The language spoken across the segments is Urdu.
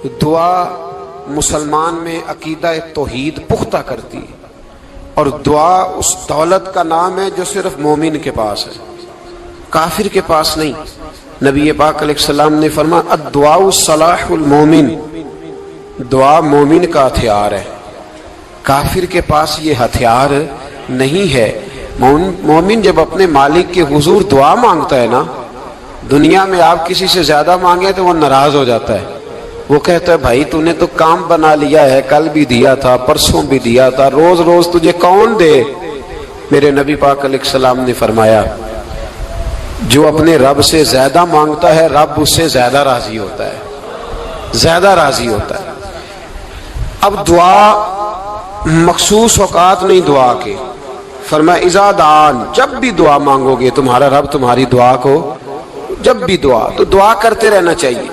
دعا مسلمان میں عقیدہ توحید پختہ کرتی ہے، اور دعا اس دولت کا نام ہے جو صرف مومن کے پاس ہے، کافر کے پاس نہیں۔ نبی پاک علیہ السلام نے فرمایا الدعاء صلاح المومن، دعا مومن کا ہتھیار ہے، کافر کے پاس یہ ہتھیار نہیں ہے۔ مومن جب اپنے مالک کے حضور دعا مانگتا ہے نا، دنیا میں آپ کسی سے زیادہ مانگے تو وہ ناراض ہو جاتا ہے، وہ کہتا ہے بھائی تو نے تو کام بنا لیا ہے، کل بھی دیا تھا، پرسوں بھی دیا تھا، روز روز تجھے کون دے؟ میرے نبی پاک علیہ السلام نے فرمایا جو اپنے رب سے زیادہ مانگتا ہے رب اس سے زیادہ راضی ہوتا ہے، زیادہ راضی ہوتا ہے۔ اب دعا مخصوص اوقات نہیں دعا کے، فرمایا اذا دعان، جب بھی دعا مانگو گے تمہارا رب تمہاری دعا کو، جب بھی دعا تو دعا کرتے رہنا چاہیے،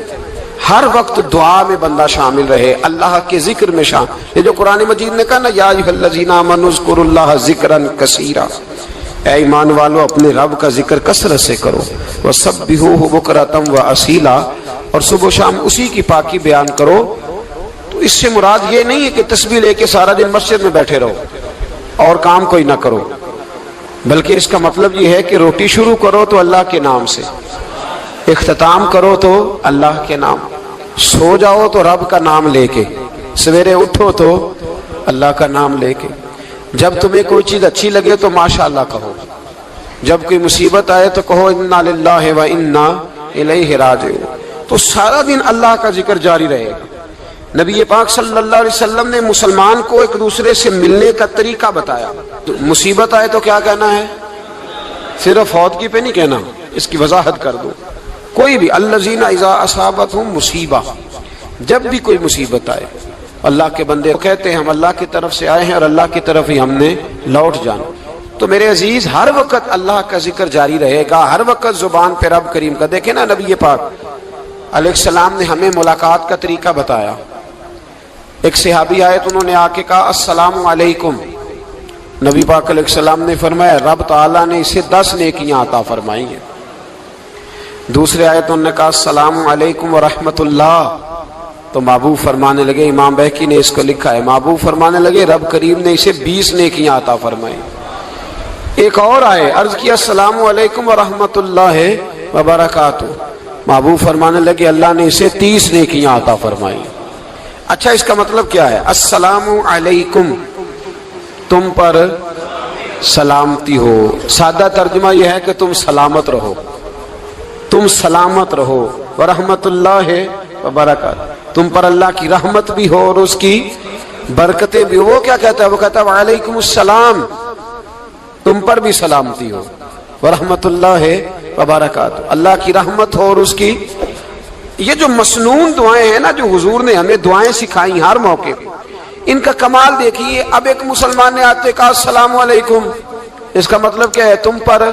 ہر وقت دعا میں بندہ شامل رہے، اللہ کے ذکر میں شامل۔ یہ جو قرآن مجید نے کہا نا یا ایھا الذین آمنوا اذکروا اللہ ذکرا کثیرا، اے ایمان والو اپنے رب کا ذکر کثرت سے کرو، وسبحوہ بکرۃ واصیلا، اور صبح و شام اسی کی پاکی بیان کرو۔ تو اس سے مراد یہ نہیں ہے کہ تسبیح لے کے سارا دن مسجد میں بیٹھے رہو اور کام کوئی نہ کرو، بلکہ اس کا مطلب یہ ہے کہ روٹی شروع کرو تو اللہ کے نام سے، اختتام کرو تو اللہ کے نام، سو جاؤ تو رب کا نام لے کے، سویرے اٹھو تو اللہ کا نام لے کے، جب تمہیں کوئی چیز اچھی لگے تو ماشاءاللہ کہو، جب کوئی مصیبت آئے تو کہو انا للہ و انا الیہ راجعون۔ تو سارا دن اللہ کا ذکر جاری رہے گا۔ نبی پاک صلی اللہ علیہ وسلم نے مسلمان کو ایک دوسرے سے ملنے کا طریقہ بتایا۔ مصیبت آئے تو کیا کہنا ہے؟ صرف فوت کی پہ نہیں کہنا، اس کی وضاحت کر دو۔ کوئی بھی الذین اذا اصابتہم مصیبہ، جب بھی کوئی مصیبت آئے، اللہ کے بندے کہتے ہیں ہم اللہ کی طرف سے آئے ہیں اور اللہ کی طرف ہی ہم نے لوٹ جانا۔ تو میرے عزیز ہر وقت اللہ کا ذکر جاری رہے گا، ہر وقت زبان پہ رب کریم کا۔ دیکھیں نا نبی پاک علیہ السلام نے ہمیں ملاقات کا طریقہ بتایا۔ ایک صحابی آئے تو انہوں نے آ کے کہا السلام علیکم، نبی پاک علیہ السلام نے فرمایا رب تعالیٰ نے اسے 10 نیکیاں عطا فرمائی ہیں۔ دوسرے آئے تو انہوں نے کہا السلام علیکم ورحمۃ اللہ، تو محبوب فرمانے لگے، امام بہقی نے اس کو لکھا ہے، محبوب فرمانے لگے رب کریم نے اسے 20 نیکیاں عطا فرمائی۔ ایک اور آئے، عرض کیا السلام علیکم ورحمۃ اللہ وبرکاتہ، محبوب فرمانے لگے اللہ نے اسے 30 نیکیاں عطا فرمائی۔ اچھا اس کا مطلب کیا ہے؟ السلام علیکم، تم پر سلامتی ہو، سادہ ترجمہ یہ ہے کہ تم سلامت رہو، تم سلامت رہو، ورحمۃ اللہ وبرکاتہ، تم پر اللہ کی رحمت بھی ہو اور اس کی برکتیں بھی ہو۔ وہ کیا کہتا ہے؟ وہ کہتا ہے وعلیکم السلام، تم پر بھی سلامتی ہو، ورحمۃ اللہ وبرکاتہ، اللہ کی رحمت ہو اور اس کی۔ یہ جو مسنون دعائیں ہیں نا جو حضور نے ہمیں دعائیں سکھائی ہر موقع پہ، ان کا کمال دیکھیے۔ اب ایک مسلمان نے آتے کہا السلام علیکم، اس کا مطلب کیا ہے؟ تم پر۔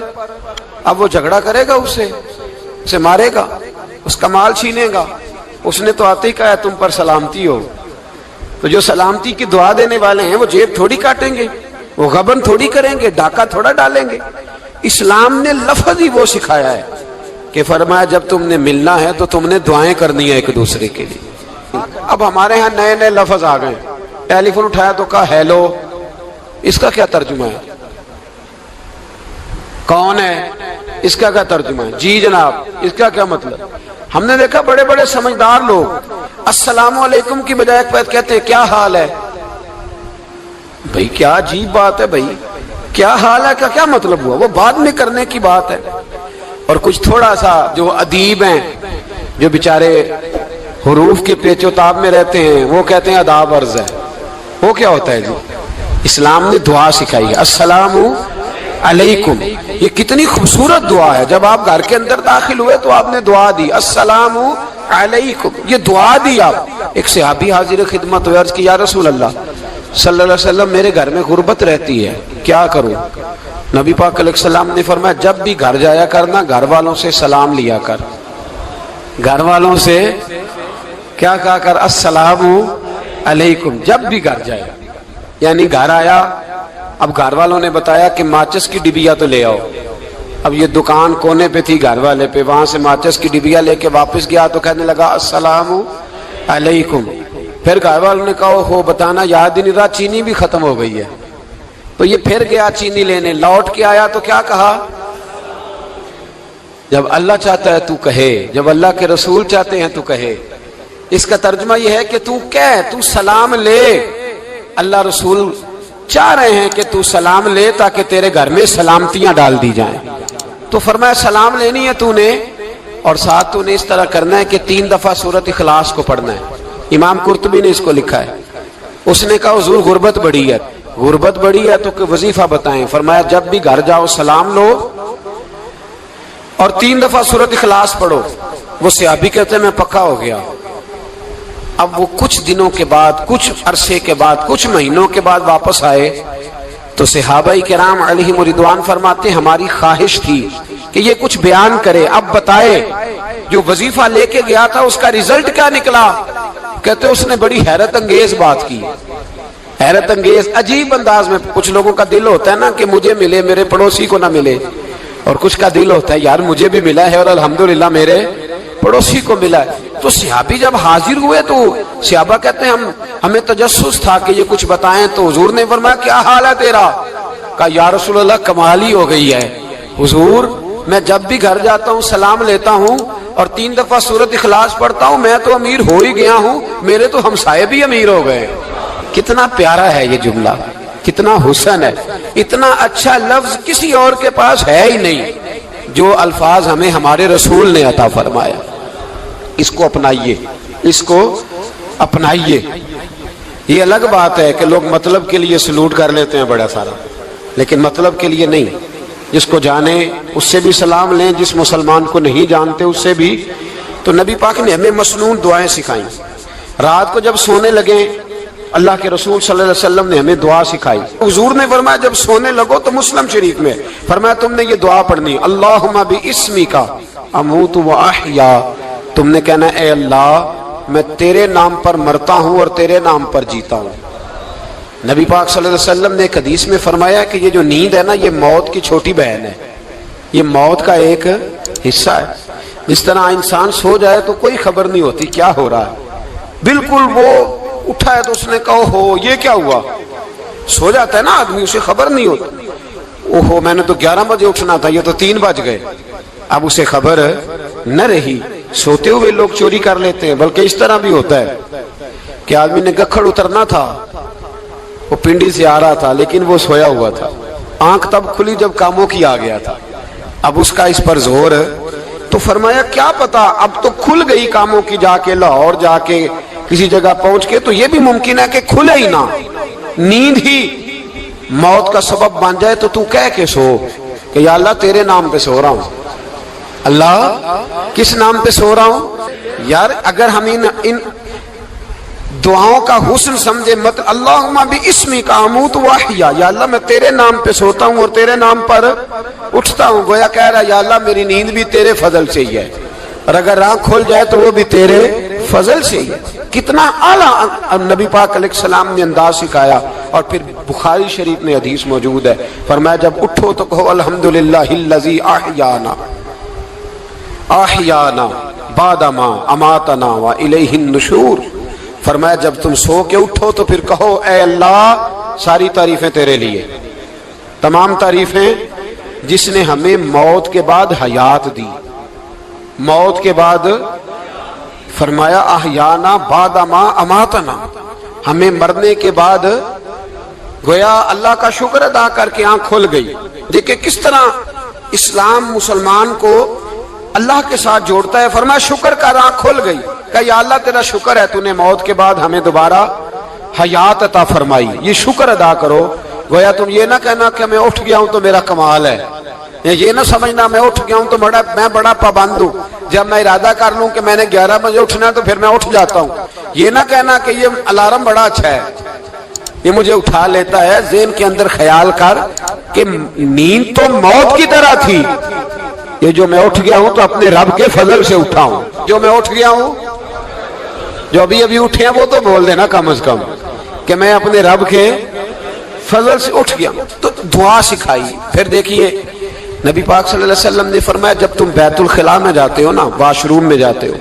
اب وہ جھگڑا کرے گا اسے مارے گا، اس کا مال چھینے گا؟ اس نے تو آتے ہی کہا ہے تم پر سلامتی ہو۔ تو جو سلامتی کی دعا دینے والے ہیں وہ جیب تھوڑی کاٹیں گے، وہ غبن تھوڑی کریں گے، ڈاکہ تھوڑا ڈالیں گے۔ اسلام نے لفظ ہی وہ سکھایا ہے کہ فرمایا جب تم نے ملنا ہے تو تم نے دعائیں کرنی ہے ایک دوسرے کے لیے۔ اب ہمارے ہاں نئے نئے لفظ آ گئے، ٹیلی فون اٹھایا تو کہا ہیلو، اس کا کیا ترجمہ ہے؟ کون ہے، اس کا کیا ترجمہ ہے؟ جی جناب، اس کا کیا مطلب؟ ہم نے دیکھا بڑے بڑے سمجھدار لوگ السلام علیکم کی بجائے کہتے ہیں کیا حال ہے۔ بھئی کیا عجیب بات ہے، بھئی کیا حال ہے کا کیا مطلب ہوا؟ وہ بعد میں کرنے کی بات ہے۔ اور کچھ تھوڑا سا جو ادیب ہیں، جو بیچارے حروف کے پیچ و تاب میں رہتے ہیں، وہ کہتے ہیں آداب عرض ہے۔ وہ کیا ہوتا ہے جی؟ اسلام نے دعا سکھائی ہے السلام علیکم، یہ کتنی خوبصورت دعا ہے۔ جب آپ گھر کے اندر داخل ہوئے تو آپ نے دعا دی السلام علیکم، یہ دعا دی آپ۔ ایک صحابی حاضر خدمت ہوئے، عرض کی یا رسول اللہ صلی اللہ علیہ وسلم میرے گھر میں غربت رہتی ہے، کیا کروں؟ نبی پاک علیہ السلام نے فرمایا جب بھی گھر جایا کرنا گھر والوں سے سلام لیا کر، گھر والوں سے کیا کہا کر؟ السلام علیکم، جب بھی گھر جائے۔ یعنی گھر آیا، اب گھر والوں نے بتایا کہ ماچس کی ڈبیا تو لے آؤ۔ اب یہ دکان کونے پہ تھی گھر والے پہ، وہاں سے ماچس کی ڈبیا لے کے واپس گیا تو کہنے لگا السلام علیکم. پھر گھر والوں نے کہا ہو بتانا یاد ہی نہیں رہا, چینی بھی ختم ہو گئی ہے. تو یہ پھر گیا چینی لینے, لوٹ کے آیا تو کیا کہا؟ جب اللہ چاہتا ہے تو کہے, جب اللہ کے رسول چاہتے ہیں تو کہے. اس کا ترجمہ یہ ہے کہ تو کہہ, تو سلام لے. اللہ رسول چاہ رہے ہیں کہ تو سلام لے تاکہ تیرے گھر میں سلامتیاں ڈال دی جائیں. تو فرمایا سلام لینی ہے تو نے, اور ساتھ تو نے اس طرح کرنا ہے کہ 3 دفعہ سورۃ اخلاص کو پڑھنا ہے. امام قرطبی نے اس کو لکھا ہے. اس نے کہا حضور غربت بڑی ہے, غربت بڑی ہے تو کہ وظیفہ بتائیں. فرمایا جب بھی گھر جاؤ سلام لو اور 3 دفعہ سورۃ اخلاص پڑھو. وہ صحابی کہتے ہیں میں پکا ہو گیا. اب وہ کچھ دنوں کے بعد, کچھ عرصے کے بعد, کچھ مہینوں کے بعد واپس آئے تو صحابہ کرام علیہم رضوان فرماتے ہماری خواہش تھی کہ یہ کچھ بیان کرے, اب بتائے جو وظیفہ لے کے گیا تھا اس کا ریزلٹ کیا نکلا. کہتے اس نے بڑی حیرت انگیز بات کی, حیرت انگیز عجیب انداز میں. کچھ لوگوں کا دل ہوتا ہے نا کہ مجھے ملے میرے پڑوسی کو نہ ملے, اور کچھ کا دل ہوتا ہے یار مجھے بھی ملا ہے اور الحمدللہ میرے پڑوسی کو ملا ہے. تو صحابی جب حاضر ہوئے تو صحابہ کہتے ہیں ہمیں تجسس تھا کہ یہ کچھ بتائیں. تو حضور نے فرمایا کیا حال ہے تیرا؟ کہا یا رسول اللہ کمال ہی ہو گئی ہے حضور, میں جب بھی گھر جاتا ہوں سلام لیتا ہوں اور 3 دفعہ سورۃ اخلاص پڑھتا ہوں, میں تو امیر ہو ہی گیا ہوں, میرے تو ہمسائے بھی امیر ہو گئے. کتنا پیارا ہے یہ جملہ, کتنا حسن ہے. اتنا اچھا لفظ کسی اور کے پاس ہے ہی نہیں جو الفاظ ہمیں ہمارے رسول نے عطا فرمایا. اس کو اپنائیے, اس کو اپنائیے. یہ الگ بات ہے کہ لوگ مطلب کے لیے سلوٹ کر لیتے ہیں بڑا سارا, لیکن مطلب کے لیے نہیں. جس کو جانے اس سے بھی سلام لیں, جس مسلمان کو نہیں جانتے اس سے بھی. تو نبی پاک نے ہمیں مسنون دعائیں سکھائیں. رات کو جب سونے لگیں اللہ کے رسول صلی اللہ علیہ وسلم نے ہمیں دعا سکھائی. حضور نے فرمایا جب سونے لگو تو مسلم شریف میں فرمایا تم نے یہ دعا پڑھنی, اللہم باسمک اموت و احیا. تم نے کہنا اے اللہ میں تیرے نام پر مرتا ہوں اور تیرے نام پر جیتا ہوں. نبی پاک صلی اللہ علیہ وسلم نے ایک حدیث میں فرمایا کہ یہ جو نیند ہے نا یہ موت کی چھوٹی بہن ہے, یہ موت کا ایک حصہ ہے. جس طرح انسان سو جائے تو کوئی خبر نہیں ہوتی کیا ہو رہا ہے, بالکل وہ اٹھا ہے تو اس نے کہا ہو یہ کیا ہوا. سو جاتا ہے نا آدمی, اسے خبر نہیں ہوتی. اوہو میں نے تو 11 بجے اٹھنا تھا, یہ تو 3 بج گئے. اب اسے خبر نہ رہی. سوتے ہوئے لوگ چوری کر لیتے ہیں, بلکہ اس طرح بھی ہوتا ہے کہ آدمی نے گکھڑ اترنا تھا, وہ پنڈی سے آ رہا تھا لیکن وہ سویا ہوا تھا. آنکھ تب کھلی جب کاموں کی آ گیا تھا. اب اس کا اس پر زور, تو فرمایا کیا پتا اب تو کھل گئی کاموں کی, جا کے لاہور جا کے کسی جگہ پہنچ کے, تو یہ بھی ممکن ہے کہ کھلے ہی نہ, نیند ہی موت کا سبب بن جائے. تو کہہ کے سو کہ یا اللہ تیرے نام پہ سو رہا ہوں. اللہ کس نام پہ سو رہا ہوں یار. اگر ہم ان دعاؤں کا حسن سمجھے مت, اللہم باسمک اموت و احیا, یا اللہ میں تیرے نام پہ سوتا ہوں اور تیرے نام پر اٹھتا ہوں. گویا کہہ رہا یا اللہ میری نیند بھی تیرے فضل سے ہی ہے, اور اگر آنکھ کھل جائے تو وہ بھی تیرے فضل سے ہی ہے. کتنا اعلیٰ نبی پاک علیہ السلام نے انداز سکھایا. اور پھر بخاری شریف میں حدیث موجود ہے, فرمایا جب اٹھو تو کہو الحمدللہ الذی احیانا احیانا بعد ما اماتنا والیہ النشور. فرمایا جب تم سو کے اٹھو تو پھر کہو اے اللہ ساری تعریفیں تیرے لیے, تمام تعریفیں جس نے ہمیں موت کے بعد حیات دی. موت کے بعد فرمایا احیانا بعد ما اماتنا, ہمیں مرنے کے بعد گویا اللہ کا شکر ادا کر کے آنکھ کھل گئی. دیکھیں کس طرح اسلام مسلمان کو اللہ کے ساتھ جوڑتا ہے. فرمایا شکر کر, آنکھ کھل گئی. کہ یا اللہ تیرا شکر ہے تو نے موت کے بعد ہمیں دوبارہ حیات عطا فرمائی, یہ شکر ادا کرو. گویا تم یہ نہ کہنا کہ میں اٹھ گیا ہوں تو میرا کمال ہے, یہ نہ سمجھنا میں اٹھ گیا ہوں تو میں بڑا پابند ہوں, جب میں ارادہ کر لوں کہ میں نے 11 بجے اٹھنا ہے تو پھر میں اٹھ جاتا ہوں. یہ نہ کہنا کہ یہ الارم بڑا اچھا ہے, یہ مجھے اٹھا لیتا ہے. ذہن کے اندر خیال کر کہ نیند تو موت کی طرح تھی, یہ جو میں اٹھ گیا ہوں تو اپنے رب کے فضل سے اٹھا ہوں. جو میں اٹھ گیا ہوں, جو ابھی اٹھے ہیں وہ تو بول دینا کم از کم کہ میں اپنے رب کے فضل سے اٹھ گیا. تو دعا سکھائی. پھر دیکھیے نبی پاک صلی اللہ علیہ وسلم نے فرمایا جب تم بیت الخلاء میں جاتے ہو نا, واش روم میں جاتے ہو,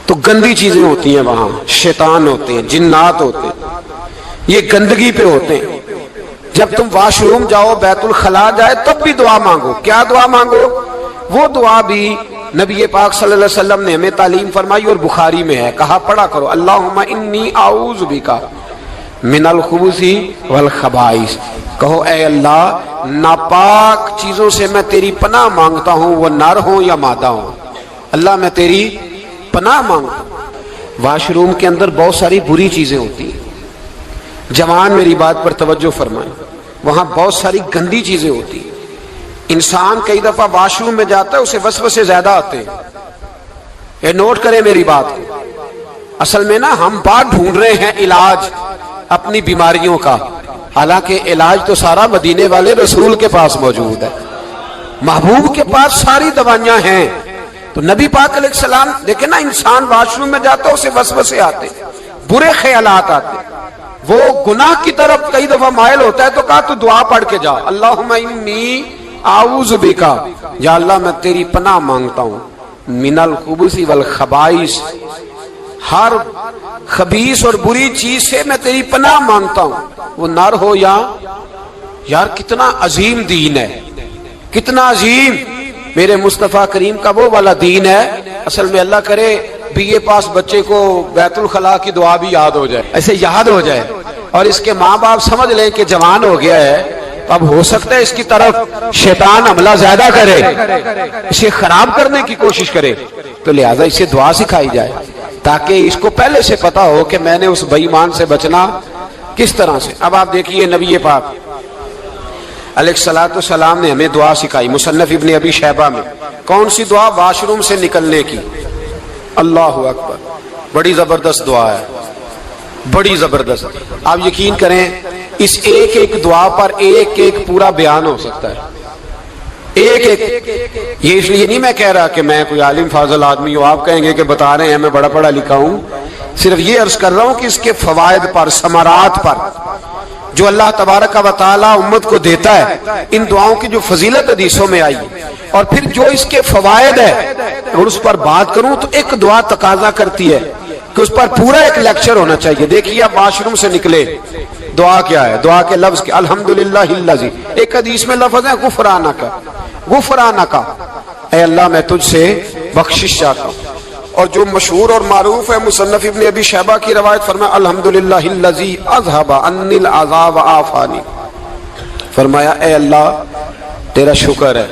تو گندی چیزیں ہوتی ہیں وہاں، شیطان ہوتے ہیں، جنات ہوتے ہیں، یہ گندگی پہ ہوتے ہیں۔ جب تم واش روم جاؤ، بیت الخلا جائے، تب بھی دعا مانگو۔ کیا دعا مانگو؟ وہ دعا بھی نبی پاک صلی اللہ علیہ وسلم نے ہمیں تعلیم فرمائی اور بخاری میں ہے، کہا پڑھا کرو اللہم انی اعوذ بک من الخبث والخبائث۔ کہو اے اللہ ناپاک چیزوں سے میں تیری پناہ مانگتا ہوں، وہ نر ہوں یا مادہ ہوں، اللہ میں تیری پناہ مانگتا ہوں۔ واش روم کے اندر بہت ساری بری چیزیں ہوتی ہیں، جوان میری بات پر توجہ فرمائیں، وہاں بہت ساری گندی چیزیں ہوتی ہیں۔ انسان کئی دفعہ واش روم میں جاتا ہے، اسے وسوسے زیادہ آتے ہیں، یہ نوٹ کریں میری بات کو۔ اصل میں نا ہم بات ڈھونڈ رہے ہیں علاج اپنی بیماریوں کا، حالانکہ علاج تو سارا مدینے والے رسول کے پاس موجود ہے، محبوب کے پاس ساری دوائیاں ہیں۔ تو نبی پاک علیہ السلام دیکھیں نا، انسان واش روم میں جاتا ہے اسے وسوسے آتے، برے خیالات آتے، وہ گناہ کی طرف کئی دفعہ مائل ہوتا ہے، تو کہا تو دعا پڑھ کے جا اللہم انی اعوذ بکا، یا اللہ میں تیری پناہ مانگتا ہوں من الخبث والخبائث، ہر خبیث اور بری چیز سے میں تیری پناہ مانگتا ہوں، وہ نر ہو یا یار کتنا عظیم دین ہے، کتنا عظیم میرے مصطفیٰ کریم کا وہ والا دین ہے۔ اصل میں اللہ کرے بی اے پاس بچے کو بیت الخلا کی دعا بھی یاد ہو جائے، ایسے یاد ہو جائے، اور اس کے ماں باپ سمجھ لیں کہ جوان ہو گیا ہے، تو اب ہو سکتا ہے اس کی طرف شیطان حملہ زیادہ کرے، اسے خراب کرنے کی کوشش کرے، تو لہذا اسے دعا سکھائی جائے تاکہ اس کو پہلے سے پتا ہو کہ میں نے اس بے ایمان سے بچنا کس طرح سے۔ اب آپ دیکھیے نبی پاک علیہ الصلوۃ والسلام نے ہمیں دعا سکھائی، مصنف ابن ابی شیبہ میں۔ کون سی دعا؟ واش روم سے نکلنے کی۔ اللہ اکبر، بڑی زبردست دعا ہے، بڑی زبردست۔ آپ یقین کریں اس ایک ایک دعا پر ایک ایک پورا بیان ہو سکتا ہے، ایک ایک۔ یہ اس لیے نہیں میں کہہ رہا کہ میں کوئی عالم فاضل آدمی ہوں، آپ کہیں گے کہ بتا رہے ہیں میں بڑا پڑھا لکھا ہوں، صرف یہ عرض کر رہا ہوں کہ اس کے فوائد پر، ثمرات پر جو اللہ تبارک و تعالی امت کو دیتا ہے، ان دعاؤں کی جو فضیلت حدیثوں میں آئی، اور پھر جو اس کے فوائد ہے، اور اس پر بات کروں تو ایک دعا تقاضا کرتی ہے کہ اس پر پورا ایک لیکچر ہونا چاہیے۔ دیکھیے آپ واش روم سے نکلے، دعا کیا ہے؟ دعا کے لفظ کے الحمدللہ الذی، ایک حدیث میں لفظ ہے غفرانک، غفرانک، اے اللہ میں تجھ سے بخشش چاہتا ہوں۔ اور جو مشہور اور معروف ہے مصنف ابن ابی شیبہ کی روایت، فرمایا الحمدللہ الذی اذھب عنی العذاب وعافانی، فرمایا اے اللہ تیرا شکر ہے۔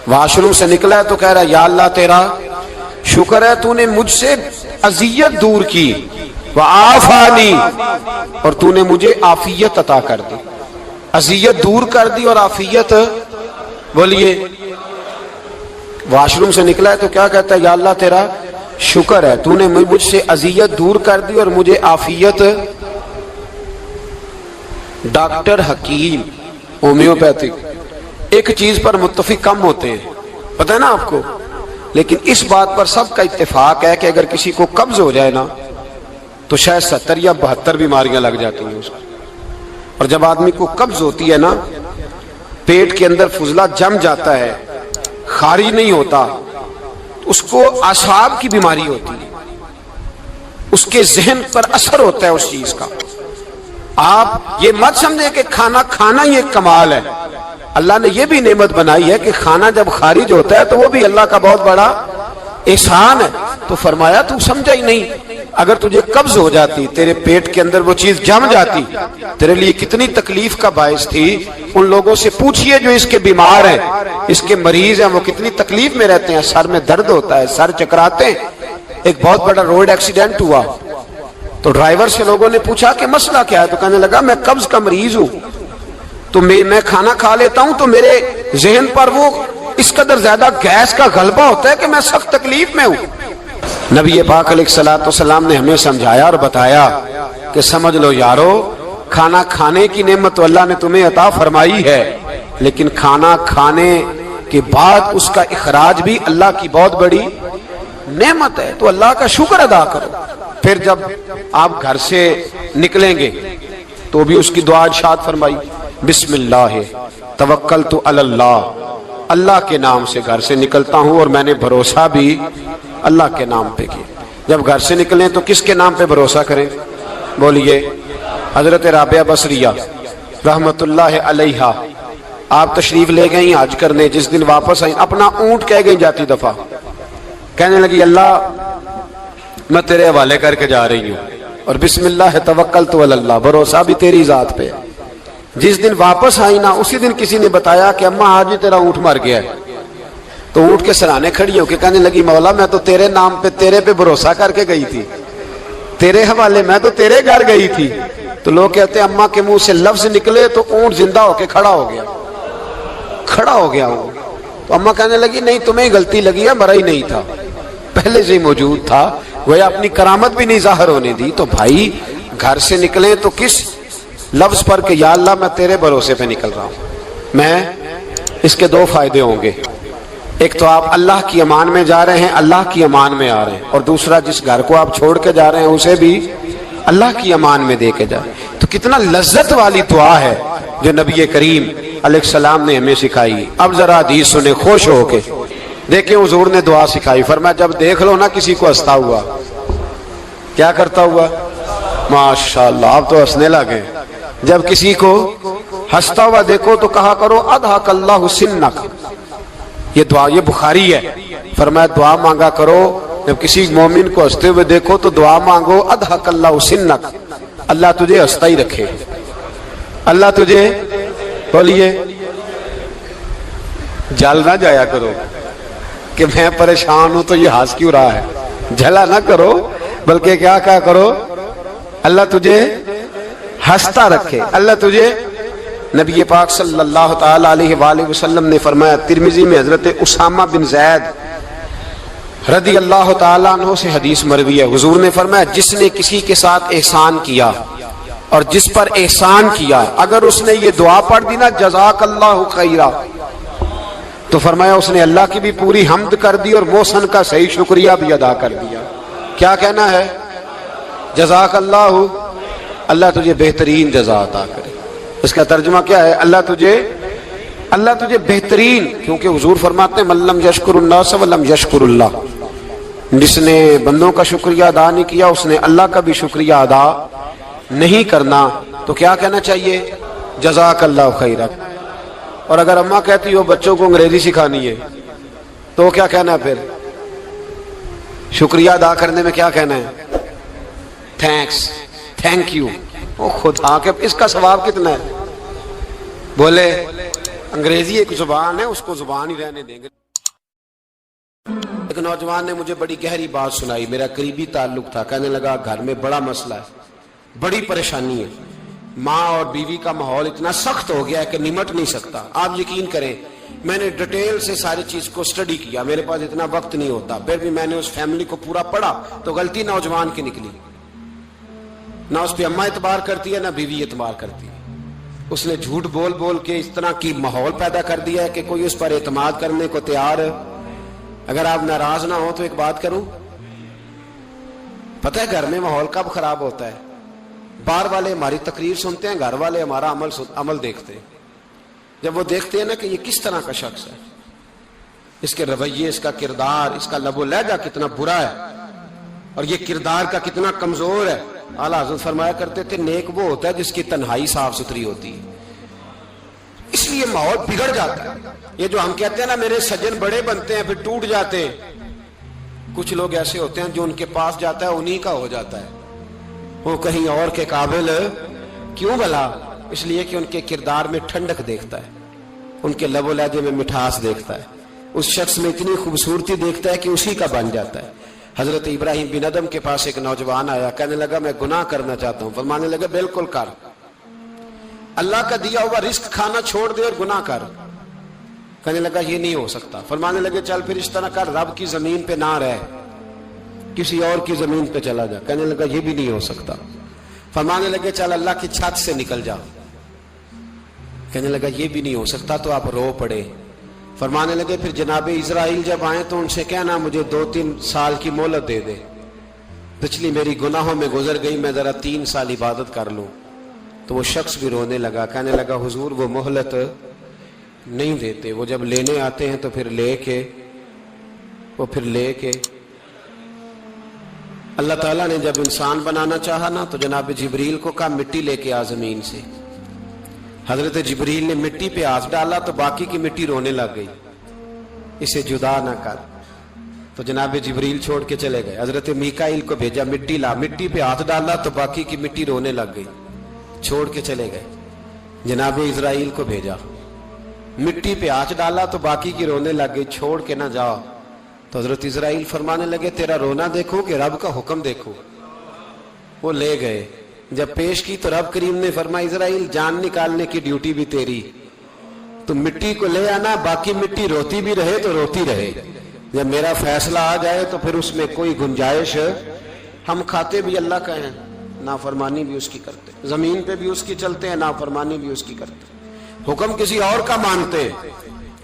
واش روم سے نکلا ہے تو کہہ رہا ہے یا اللہ تیرا شکر ہے تو نے مجھ سے اذیت دور کی، وعافانی، اور تو نے مجھے عافیت عطا کر دی، اذیت دور کر دی اور عافیت۔ بولیے واش روم سے نکلا ہے تو کیا کہتا ہے؟ یا اللہ تیرا شکر ہے تو نے مجھ سے اذیت دور کر دی اور مجھے عافیت۔ ڈاکٹر حکیم ہومیوپیتھک ایک چیز پر متفق کم ہوتے ہیں، پتہ ہے نا آپ کو، لیکن اس بات پر سب کا اتفاق ہے کہ اگر کسی کو قبض ہو جائے نا تو شاید 70 یا 72 بیماریاں لگ جاتی ہیں اس کو۔ اور جب آدمی کو قبض ہوتی ہے نا، پیٹ کے اندر فضلہ جم جاتا ہے، خارج نہیں ہوتا، اس کو اعصاب کی بیماری ہوتی ہے، اس کے ذہن پر اثر ہوتا ہے اس چیز کا۔ آپ یہ مت سمجھیں کہ کھانا کھانا ہی ایک کمال ہے، اللہ نے یہ بھی نعمت بنائی ہے کہ کھانا جب خارج ہوتا ہے تو وہ بھی اللہ کا بہت بڑا احسان ہے۔ تو فرمایا تو سمجھا ہی نہیں، اگر تجھے قبض ہو جاتی، تیرے پیٹ کے اندر وہ چیز جم جاتی، تیرے لیے کتنی تکلیف کا باعث تھی۔ ان لوگوں سے پوچھئے جو اس کے بیمار ہیں، اس کے مریض ہیں، وہ کتنی تکلیف میں رہتے ہیں، سر میں درد ہوتا ہے، سر چکراتے ہیں۔ ایک بہت بڑا روڈ ایکسیڈنٹ ہوا تو ڈرائیور سے لوگوں نے پوچھا کہ مسئلہ کیا ہے، تو کہنے لگا میں قبض کا مریض ہوں، تو میں کھانا کھا لیتا ہوں تو میرے ذہن پر وہ اس قدر زیادہ گیس کا غلبہ ہوتا ہے کہ میں سخت تکلیف میں ہوں۔ نبی پاک علیہ الصلوۃ والسلام نے ہمیں سمجھایا اور بتایا کہ سمجھ لو یارو، کھانا کھانے کی نعمت تو اللہ نے تمہیں عطا فرمائی ہے، لیکن کھانا کھانے کے بعد اس کا اخراج بھی اللہ کی بہت بڑی نعمت ہے، تو اللہ کا شکر ادا کرو۔ پھر جب آپ گھر سے نکلیں گے تو بھی اس کی دعا ارشاد فرمائی، بسم اللہ توکلت علی اللہ، اللہ کے نام سے گھر سے نکلتا ہوں اور میں نے بھروسہ بھی اللہ کے نام پہ کیا۔ جب گھر سے نکلیں تو کس کے نام پہ بھروسہ کریں؟ بولیے حضرت رابعہ بصریہ رحمت اللہ علیہا، آپ تشریف لے گئیں حج کرنے، جس دن واپس آئیں اپنا اونٹ کہہ گئی جاتی دفعہ، کہنے لگی اللہ میں تیرے حوالے کر کے جا رہی ہوں اور بسم اللہ توکلت علی اللہ، بھروسہ بھی تیری ذات پہ۔ جس دن واپس آئی نا اسی دن کسی نے بتایا کہ اماں آج ہی تیرا اونٹ مر گیا ہے، تو اونٹ کے سرانے کھڑی ہو کے کہنے لگی مولا میں تو تیرے نام پہ تیرے پہ بھروسہ کر کے گئی تھی، تیرے حوالے میں تو تیرے گھر گئی تھی۔ تو لوگ کہتے ہیں اماں کے منہ سے لفظ نکلے تو اونٹ زندہ ہو کے کھڑا ہو گیا وہ۔ تو اماں کہنے لگی نہیں تمہیں غلطی لگی ہے، مرا ہی نہیں تھا، پہلے سے ہی موجود تھا، وہ اپنی کرامت بھی نہیں ظاہر ہونے دی۔ تو بھائی گھر سے نکلیں تو کس لفظ پر کہ یا اللہ میں تیرے بھروسے پہ نکل رہا ہوں میں، اس کے دو فائدے ہوں گے، ایک تو آپ اللہ کی امان میں جا رہے ہیں، اللہ کی امان میں آ رہے ہیں، اور دوسرا جس گھر کو آپ چھوڑ کے جا رہے ہیں اسے بھی اللہ کی امان میں دے کے جائیں۔ تو کتنا لذت والی دعا ہے جو نبی کریم علیہ السلام نے ہمیں سکھائی۔ اب ذرا حدیث سنیں خوش ہو کے، دیکھیں حضور نے دعا سکھائی، فرمایا جب دیکھ لو نا کسی کو ہنستا ہوا، کیا کرتا ہوا؟ ماشاءاللہ آپ تو ہنسنے لگے۔ جب کسی کو ہنستا ہوا دیکھو تو کہا کرو اضحک اللہ سنک، یہ دعا یہ بخاری ہے، فرمایا دعا مانگا کرو جب کسی مومن کو ہنستے ہوئے دیکھو تو دعا مانگو اضحک اللہ سنک، اللہ تجھے ہنستا ہی رکھے، اللہ تجھے، بولیے جل نہ جایا کرو کہ میں پریشان ہوں تو یہ ہنس کیوں رہا ہے، جھلا نہ کرو، بلکہ کیا کہا کرو اللہ تجھے ہنستا رکھے، اللہ تجھے۔ نبی پاک صلی اللہ تعالی علیہ وآلہ وسلم نے فرمایا، ترمذی میں حضرت اسامہ بن زید رضی اللہ تعالیٰ عنہ سے حدیث مروی ہے، حضور نے فرمایا جس نے کسی کے ساتھ احسان کیا اور جس پر احسان کیا، اگر اس نے یہ دعا پڑھ دی نا جزاک اللہ خیرا، تو فرمایا اس نے اللہ کی بھی پوری حمد کر دی اور محسن کا صحیح شکریہ بھی ادا کر دیا۔ کیا کہنا ہے؟ جزاک اللہ، اللہ تجھے بہترین جزا عطا کرے۔ اس کا ترجمہ کیا ہے؟ اللہ تجھے بہترین، کیونکہ حضور فرماتے ہیں من لم یشکر الناس ولم یشکر اللہ، جس نے بندوں کا شکریہ ادا نہیں کیا اس نے اللہ کا بھی شکریہ ادا نہیں کرنا۔ تو کیا کہنا چاہیے؟ جزاک اللہ خیرا۔ اور اگر اماں کہتی ہو بچوں کو انگریزی سکھانی ہے تو کیا کہنا ہے؟ پھر شکریہ ادا کرنے میں کیا کہنا ہے؟ Thanks, thank you. وہ خدا کے اس کا ثواب کتنا ہے؟ بولے انگریزی ایک زبان ہے، اس کو زبان ہی رہنے دیں گے۔ ایک نوجوان نے مجھے بڑی گہری بات سنائی، میرا قریبی تعلق تھا، کہنے لگا گھر میں بڑا مسئلہ ہے، بڑی پریشانی ہے، ماں اور بیوی کا ماحول اتنا سخت ہو گیا ہے کہ نمٹ نہیں سکتا۔ آپ یقین کریں میں نے ڈیٹیل سے ساری چیز کو سٹڈی کیا، میرے پاس اتنا وقت نہیں ہوتا، پھر بھی میں نے اس فیملی کو پورا پڑھا تو غلطی نوجوان کی نکلی، نہ اس پہ اماں اعتبار کرتی ہے نہ بیوی اعتبار کرتی ہے۔ اس نے جھوٹ بول بول کے اس طرح کی ماحول پیدا کر دیا ہے کہ کوئی اس پر اعتماد کرنے کو تیار ہے۔ اگر آپ ناراض نہ ہو تو ایک بات کروں، پتہ ہے گھر میں ماحول کب خراب ہوتا ہے؟ باہر والے ہماری تقریر سنتے ہیں، گھر والے ہمارا عمل دیکھتے ہیں۔ جب وہ دیکھتے ہیں نا کہ یہ کس طرح کا شخص ہے، اس کے رویے، اس کا کردار، اس کا لب و لہجہ کتنا برا ہے اور یہ کردار کا کتنا کمزور ہے۔ اعلیٰ حضرت فرمایا کرتے تھے نیک وہ ہوتا ہے جس کی تنہائی صاف ستھری ہوتی ہے، اس لیے ماحول بگڑ جاتا ہے۔ یہ جو ہم کہتے ہیں نا میرے سجن بڑے بنتے ہیں پھر ٹوٹ جاتے ہیں، کچھ لوگ ایسے ہوتے ہیں جو ان کے پاس جاتا ہے انہی کا ہو جاتا ہے، وہ کہیں اور کے قابل کیوں بھلا؟ اس لیے کہ ان کے کردار میں ٹھنڈک دیکھتا ہے، ان کے لب و لہجے میں مٹھاس دیکھتا ہے، اس شخص میں اتنی خوبصورتی دیکھتا ہے کہ اسی کا بن جاتا ہے۔ حضرت ابراہیم بن ادم کے پاس ایک نوجوان آیا، کہنے لگا میں گناہ کرنا چاہتا ہوں، فرمانے لگا بالکل کر، اللہ کا دیا ہوا رزق کھانا چھوڑ دے اور گناہ کر۔ کہنے لگا یہ نہیں ہو سکتا، فرمانے لگے چل پھر اس طرح کر، رب کی زمین پہ نہ رہ، کسی اور کی زمین پہ چلا جا۔ کہنے لگا یہ بھی نہیں ہو سکتا، فرمانے لگے چل اللہ کی چھت سے نکل جا۔ کہنے لگا یہ بھی نہیں ہو سکتا، تو آپ رو پڑے۔ فرمانے لگے پھر جناب اسرائیل جب آئیں تو ان سے کہنا مجھے 2-3 سال کی مہلت دے دے، پچھلی میری گناہوں میں گزر گئی، میں ذرا 3 سال عبادت کر لوں۔ تو وہ شخص بھی رونے لگا، کہنے لگا حضور وہ مہلت نہیں دیتے، وہ جب لینے آتے ہیں تو پھر لے کے اللہ تعالیٰ نے جب انسان بنانا چاہا نا تو جناب جبریل کو کہا مٹی لے کے آ زمین سے. حضرت جبریل نے مٹی پہ ہاتھ ڈالا تو باقی کی مٹی رونے لگ گئی, اسے جدا نہ کر. تو جناب جبریل چھوڑ کے چلے گئے. حضرت میکائیل کو بھیجا, مٹی لا. مٹی پہ ہاتھ ڈالا تو باقی کی مٹی رونے لگ گئی, چھوڑ کے چلے گئے. جناب اسرائیل کو بھیجا, مٹی پہ ہاتھ ڈالا تو باقی کی رونے لگ گئی, چھوڑ کے نہ جاؤ. تو حضرت اسرائیل فرمانے لگے تیرا رونا دیکھو کہ رب کا حکم دیکھو. وہ لے گئے, جب پیش کی تو رب کریم نے فرمایا اسرائیل جان نکالنے کی ڈیوٹی بھی تیری, تو مٹی کو لے آنا, باقی مٹی روتی بھی رہے تو روتی رہے. جب میرا فیصلہ آ جائے تو پھر اس میں کوئی گنجائش, ہم کھاتے بھی اللہ کا ہیں, نافرمانی بھی اس کی کرتے, زمین پہ بھی اس کی چلتے ہیں, نافرمانی بھی اس کی کرتے, حکم کسی اور کا مانتے,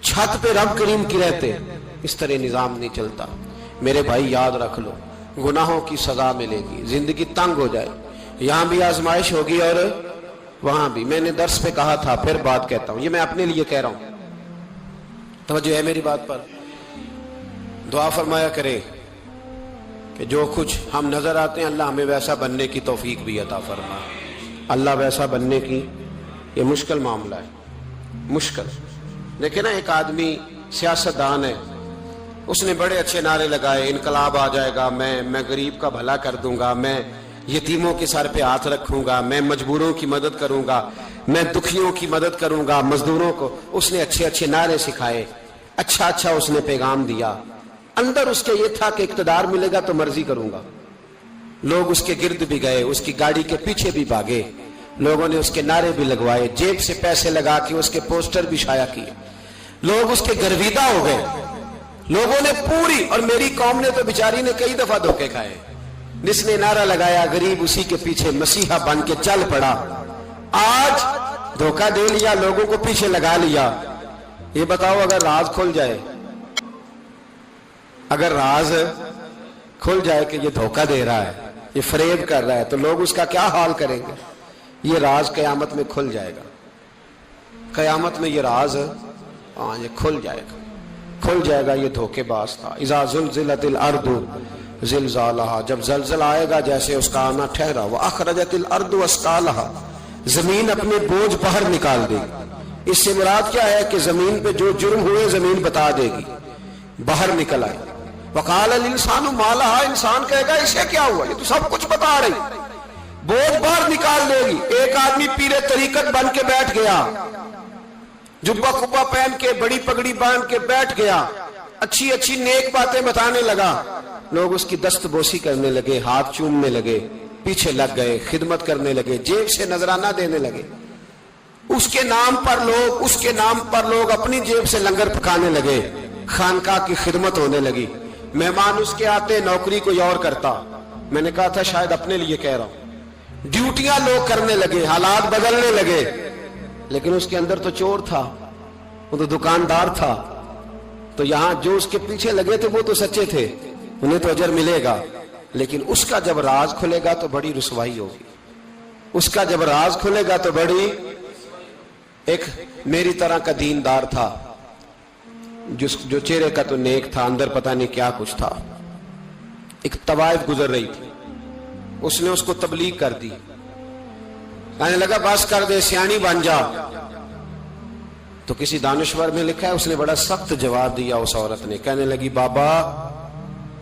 چھت پہ رب کریم کی رہتے. اس طرح نظام نہیں چلتا. میرے بھائی یاد رکھ لو, گناہوں کی سزا ملے گی, زندگی تنگ ہو جائے, یہاں بھی آزمائش ہوگی اور وہاں بھی. میں نے درس پہ کہا تھا, پھر بات کہتا ہوں, یہ میں اپنے لیے کہہ رہا ہوں, توجہ ہے میری بات پر. دعا فرمایا کرے کہ جو کچھ ہم نظر آتے ہیں اللہ ہمیں ویسا بننے کی توفیق بھی عطا فرمائے. اللہ ویسا بننے کی یہ مشکل معاملہ ہے, مشکل. دیکھیں نا, ایک آدمی سیاستدان ہے, اس نے بڑے اچھے نعرے لگائے, انقلاب آ جائے گا, میں غریب کا بھلا کر دوں گا, میں یتیموں کے سر پہ ہاتھ رکھوں گا, میں مجبوروں کی مدد کروں گا, میں دکھیوں کی مدد کروں گا, مزدوروں کو. اس نے اچھے اچھے نعرے سکھائے, اچھا اس نے پیغام دیا. اندر اس کے یہ تھا کہ اقتدار ملے گا تو مرضی کروں گا. لوگ اس کے گرد بھی گئے, اس کی گاڑی کے پیچھے بھی بھاگے, لوگوں نے اس کے نعرے بھی لگوائے, جیب سے پیسے لگا کے اس کے پوسٹر بھی شائع کیے. لوگ اس کے گرویدہ ہو گئے, لوگوں نے پوری, اور میری قوم نے تو بیچاری نے کئی دفعہ دھوکے کھائے. جس نے نعرہ لگایا غریب اسی کے پیچھے مسیحا بن کے چل پڑا. آج دھوکہ دے لیا, لوگوں کو پیچھے لگا لیا. یہ بتاؤ اگر راز کھل جائے, اگر راز کھل جائے کہ یہ دھوکہ دے رہا ہے, یہ فریب کر رہا ہے, تو لوگ اس کا کیا حال کریں گے؟ یہ راز قیامت میں کھل جائے گا. قیامت میں یہ راز یہ کھل جائے گا, کھل جائے گا. یہ دھوکے باز تھا. اذا زلزلت الارض زلزالها, جب زلزلہ آئے گا جیسے اس کا آنا ٹھہرا. واخرجت الارض اثقالها, زمین اپنے بوجھ باہر نکال دے گی. اس سے مراد کیا ہے کہ زمین پہ جو جرم ہوئے زمین بتا دے گی, باہر نکل آئے. وقال الانسان ما لها, انسان کہے گا اسے کیا ہوا, یہ تو سب کچھ بتا رہی. بوجھ باہر نکال دے گی. ایک آدمی پیر طریقت بن کے بیٹھ گیا, جبہ کبا پہن کے, بڑی پگڑی باندھ کے بیٹھ گیا, اچھی اچھی نیک باتیں بتانے لگا. لوگ اس کی دست بوسی کرنے لگے, ہاتھ چومنے لگے, پیچھے لگ گئے, خدمت کرنے لگے, جیب سے نذرانہ دینے لگے. اس کے نام پر لوگ اپنی جیب سے لنگر پکانے لگے, خانقاہ کی خدمت ہونے لگی. مہمان اس کے آتے, نوکری کوئی اور کرتا. میں نے کہا تھا شاید اپنے لیے کہہ رہا ہوں. ڈیوٹیاں لوگ کرنے لگے, حالات بدلنے لگے. لیکن اس کے اندر تو چور تھا, وہ تو دکاندار تھا. تو یہاں جو اس کے پیچھے لگے تھے وہ تو سچے تھے, انہیں تو اجر ملے گا. لیکن اس کا جب راز کھلے گا تو بڑی رسوائی ہوگی. اس کا جب راز کھلے گا تو بڑی. ایک میری طرح کا دیندار تھا, جو چہرے کا تو نیک تھا, اندر پتہ نہیں کیا کچھ تھا. ایک طوائف گزر رہی تھی, اس نے اس کو تبلیغ کر دی. کہنے لگا بس کر دے, سیانی بن جا. تو کسی دانشور میں لکھا ہے اس نے بڑا سخت جواب دیا. اس عورت نے کہنے لگی بابا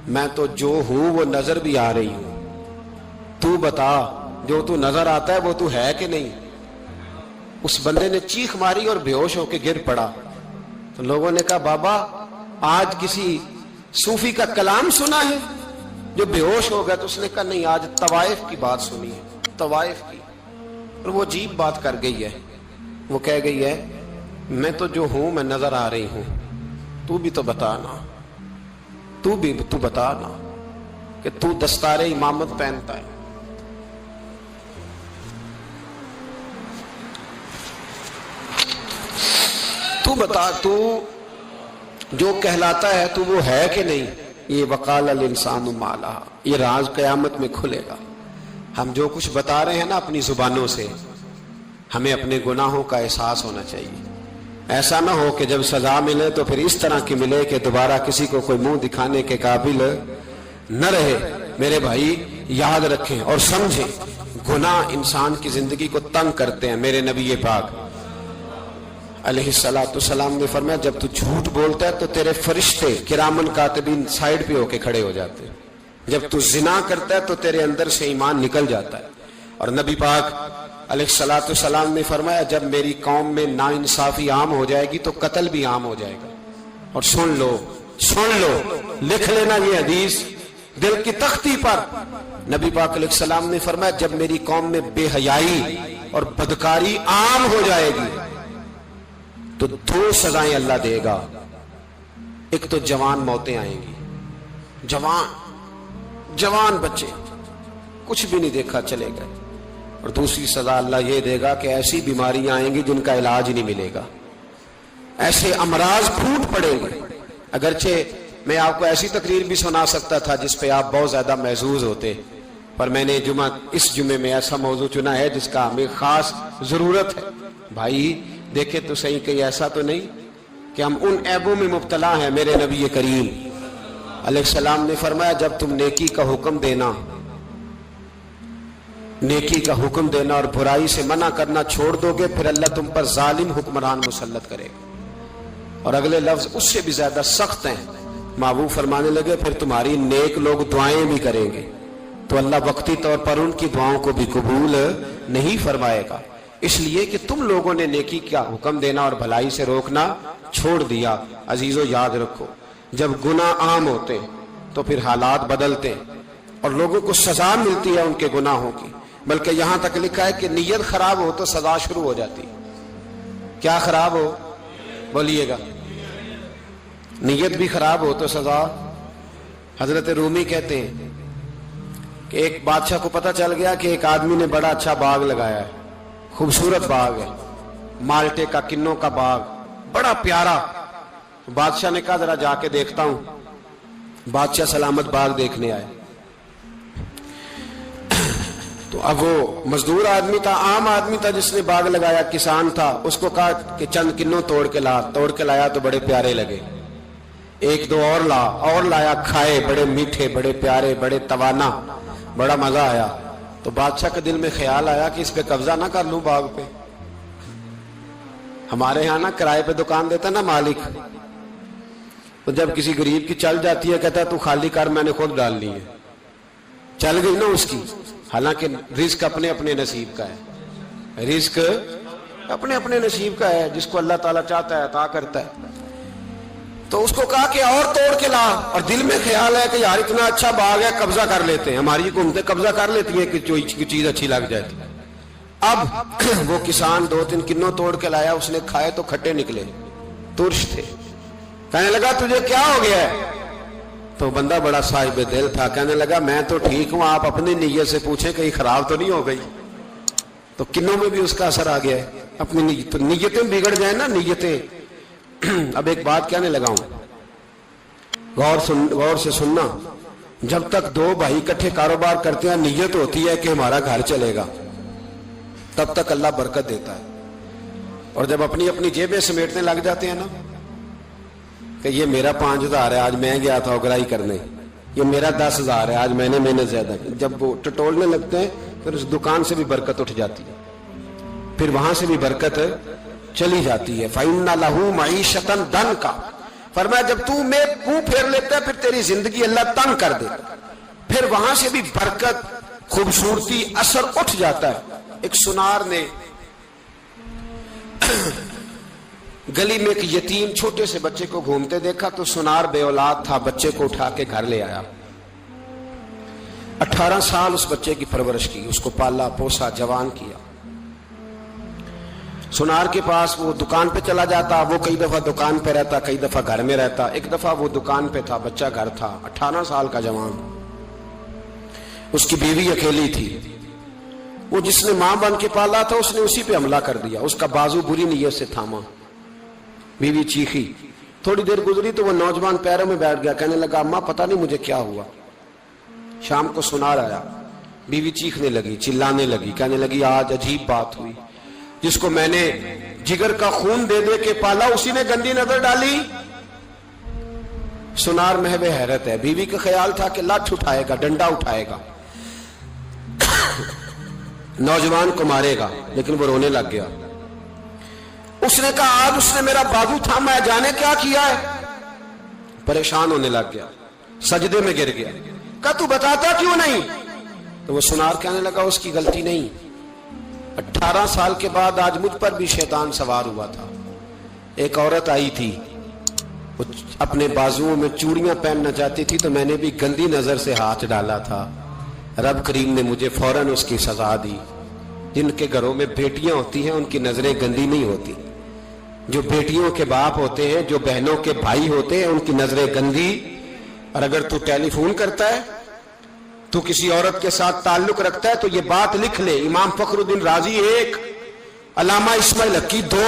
میں تو جو ہوں وہ نظر بھی آ رہی ہوں, تو بتا جو تو نظر آتا ہے وہ تو ہے کہ نہیں. اس بندے نے چیخ ماری اور بے ہوش ہو کے گر پڑا. تو لوگوں نے کہا بابا آج کسی صوفی کا کلام سنا ہے جو بے ہوش ہو گیا. تو اس نے کہا نہیں, آج طوائف کی بات سنی ہے, طوائف کی. اور وہ عجیب بات کر گئی ہے. وہ کہہ گئی ہے میں تو جو ہوں میں نظر آ رہی ہوں, تو بھی تو بتانا, تو بتانا کہ تو دستار امامت پہنتا ہے. تو بتا, تو جو کہلاتا ہے تو وہ ہے کہ نہیں. یہ وقال الانسان ما لها, یہ راز قیامت میں کھلے گا. ہم جو کچھ بتا رہے ہیں نا اپنی زبانوں سے, ہمیں اپنے گناہوں کا احساس ہونا چاہیے. ایسا نہ ہو کہ جب سزا ملے تو پھر اس طرح کی ملے کہ دوبارہ کسی کو کوئی منہ دکھانے کے قابل نہ رہے. میرے بھائی یاد رکھیں اور سمجھیں، گناہ انسان کی زندگی کو تنگ کرتے ہیں۔ میرے نبی پاک علیہ السلام نے فرمایا جب تو جھوٹ بولتا ہے تو تیرے فرشتے کرامن کاتبین سائیڈ پہ ہو کے کھڑے ہو جاتے ہیں، جب تو زنا کرتا ہے تو تیرے اندر سے ایمان نکل جاتا ہے۔ اور نبی پاک علیہ السلام نے فرمایا جب میری قوم میں ناانصافی عام ہو جائے گی تو قتل بھی عام ہو جائے گا۔ اور سن لو، لکھ لینا یہ حدیث دل کی تختی پر، نبی پاک علیہ السلام نے فرمایا جب میری قوم میں بے حیائی اور بدکاری عام ہو جائے گی تو 2 سزائیں اللہ دے گا۔ ایک تو جوان موتیں آئیں گی، جوان بچے کچھ بھی نہیں دیکھا چلے گئے، اور دوسری سزا اللہ یہ دے گا کہ ایسی بیماریاں آئیں گی جن کا علاج نہیں ملے گا، ایسے امراض پھوٹ پڑیں گے۔ اگرچہ میں آپ کو ایسی تقریر بھی سنا سکتا تھا جس پہ آپ بہت زیادہ محظوظ ہوتے، پر میں نے اس جمعے میں ایسا موضوع چنا ہے جس کا ہمیں خاص ضرورت ہے۔ بھائی دیکھیں تو صحیح، کہیں ایسا تو نہیں کہ ہم ان عیبوں میں مبتلا ہیں۔ میرے نبی کریم علیہ السلام نے فرمایا جب تم نیکی کا حکم دینا اور برائی سے منع کرنا چھوڑ دو گے پھر اللہ تم پر ظالم حکمران مسلط کرے گا۔ اور اگلے لفظ اس سے بھی زیادہ سخت ہیں، محبوب فرمانے لگے پھر تمہاری نیک لوگ دعائیں بھی کریں گے تو اللہ وقتی طور پر ان کی دعاؤں کو بھی قبول نہیں فرمائے گا، اس لیے کہ تم لوگوں نے نیکی کا حکم دینا اور بھلائی سے روکنا چھوڑ دیا۔ عزیزو یاد رکھو جب گناہ عام ہوتے تو پھر حالات بدلتے اور لوگوں کو سزا ملتی ہے ان کے گناہوں کی، بلکہ یہاں تک لکھا ہے کہ نیت خراب ہو تو سزا شروع ہو جاتی۔ کیا خراب ہو؟ بولیے گا۔ نیت بھی خراب ہو تو سزا۔ حضرت رومی کہتے ہیں کہ ایک بادشاہ کو پتہ چل گیا کہ ایک آدمی نے بڑا اچھا باغ لگایا ہے، خوبصورت باغ ہے، مالٹے کا، کنوں کا باغ، بڑا پیارا۔ بادشاہ نے کہا ذرا جا کے دیکھتا ہوں۔ بادشاہ سلامت باغ دیکھنے آئے تو اب وہ مزدور آدمی تھا، عام آدمی تھا جس نے باغ لگایا، کسان تھا، اس کو کہا کہ چند کنوں توڑ کے لایا تو بڑے پیارے لگے، ایک دو اور لایا، کھائے، بڑے میٹھے، بڑے پیارے، بڑے توانا، بڑا مزہ آیا۔ تو بادشاہ کے دل میں خیال آیا کہ اس پہ قبضہ نہ کر لوں باغ پہ۔ ہمارے ہاں نا کرائے پہ دکان دیتا نا مالک، تو جب کسی غریب کی چل جاتی ہے کہتا ہے تو خالی کر، میں نے خود ڈال لی ہے، چل گئی نا اس کی۔ حالانکہ رزق اپنے اپنے نصیب کا ہے، رزق اپنے اپنے نصیب کا ہے، جس کو اللہ تعالیٰ چاہتا ہے عطا کرتا ہے۔ تو اس کو کہا کہ اور توڑ کے لا، اور دل میں خیال ہے کہ یار اتنا اچھا باغ ہے قبضہ کر لیتے ہیں، ہماری حکومتیں قبضہ کر لیتی ہیں کہ کوئی چیز اچھی لگ جاتی ہے۔ اب وہ کسان 2-3 کنوں توڑ کے لایا، اس نے کھائے تو کھٹے نکلے، ترش تھے۔ کہنے لگا تجھے کیا ہو گیا ہے؟ تو بندہ بڑا صاحب دل تھا، کہنے لگا میں تو ٹھیک ہوں، آپ اپنی نیت سے پوچھیں کہیں خراب تو نہیں ہو گئی۔ تو کنوں میں بھی اس کا اثر آ گیا ہے، اپنی نیت، تو نیتیں بگڑ جائیں نا، نیتیں۔ اب ایک بات کہنے لگا ہوں، غور سے سننا، جب تک 2 بھائی اکٹھے کاروبار کرتے ہیں نیت ہوتی ہے کہ ہمارا گھر چلے گا، تب تک اللہ برکت دیتا ہے۔ اور جب اپنی اپنی جیبیں سمیٹنے لگ جاتے ہیں نا کہ یہ میرا 5000 ہے، آج میں گیا تھا اگرائی کرنے، یہ میرا 10,000 ہے، آج میں نے محنت زیادہ کی، جب وہ ٹٹولنے لگتے ہیں پھر اس دکان سے بھی برکت اٹھ جاتی ہے، پھر وہاں سے بھی برکت چلی جاتی ہے۔ فَإِنَّ لَهُ مَعِيشَةً ضَنْكَ، فرمایا جب تو میں منہ پھیر لیتا ہے پھر تیری زندگی اللہ تنگ کر دیتا، پھر وہاں سے بھی برکت، خوبصورتی، اثر اٹھ جاتا ہے۔ ایک سنار نے گلی میں ایک یتیم چھوٹے سے بچے کو گھومتے دیکھا تو سنار بے اولاد تھا، بچے کو اٹھا کے گھر لے آیا، 18 سال اس بچے کی پرورش کی، اس کو پالا پوسا، جوان کیا۔ سنار کے پاس وہ دکان پہ چلا جاتا، وہ کئی دفعہ دکان پہ رہتا، کئی دفعہ گھر میں رہتا۔ ایک دفعہ وہ دکان پہ تھا، بچہ گھر تھا، 18 سال کا جوان، اس کی بیوی اکیلی تھی، وہ جس نے ماں بن کے پالا تھا اس نے اسی پہ حملہ کر دیا، اس کا بازو بری نیت سے تھاما، بیوی چیخی، تھوڑی دیر گزری تو وہ نوجوان پیروں میں بیٹھ گیا، کہنے لگا اماں پتہ نہیں مجھے کیا ہوا۔ شام کو سنار آیا، بیوی چیخنے لگی، چلانے لگی، کہنے لگی آج عجیب بات ہوئی، جس کو میں نے جگر کا خون دے دے کے پالا اسی نے گندی نظر ڈالی۔ سنار محو حیرت ہے. بیوی کا خیال تھا کہ لاٹھ اٹھائے گا, ڈنڈا اٹھائے گا, نوجوان کو مارے گا, لیکن وہ رونے لگ گیا. اس نے کہا آج اس نے میرا بازو تھاما ہے, جانے کیا کیا ہے. پریشان ہونے لگ گیا, سجدے میں گر گیا. کہا تو بتاتا کیوں نہیں؟ تو وہ سنار کہنے لگا اس کی غلطی نہیں. 18 سال کے بعد آج مجھ پر بھی شیطان سوار ہوا تھا. ایک عورت آئی تھی, وہ اپنے بازوؤں میں چوڑیاں پہننا چاہتی تھی, تو میں نے بھی گندی نظر سے ہاتھ ڈالا تھا. رب کریم نے مجھے فوراً اس کی سزا دی. جن کے گھروں میں بیٹیاں ہوتی ہیں ان کی نظریں گندی نہیں ہوتی. جو بیٹیوں کے باپ ہوتے ہیں, جو بہنوں کے بھائی ہوتے ہیں, ان کی نظریں گندی. اور اگر تو ٹیلی فون کرتا ہے, تو کسی عورت کے ساتھ تعلق رکھتا ہے, تو یہ بات لکھ لے. امام فخر الدین رازی 1, علامہ اسماعیل حقی 2,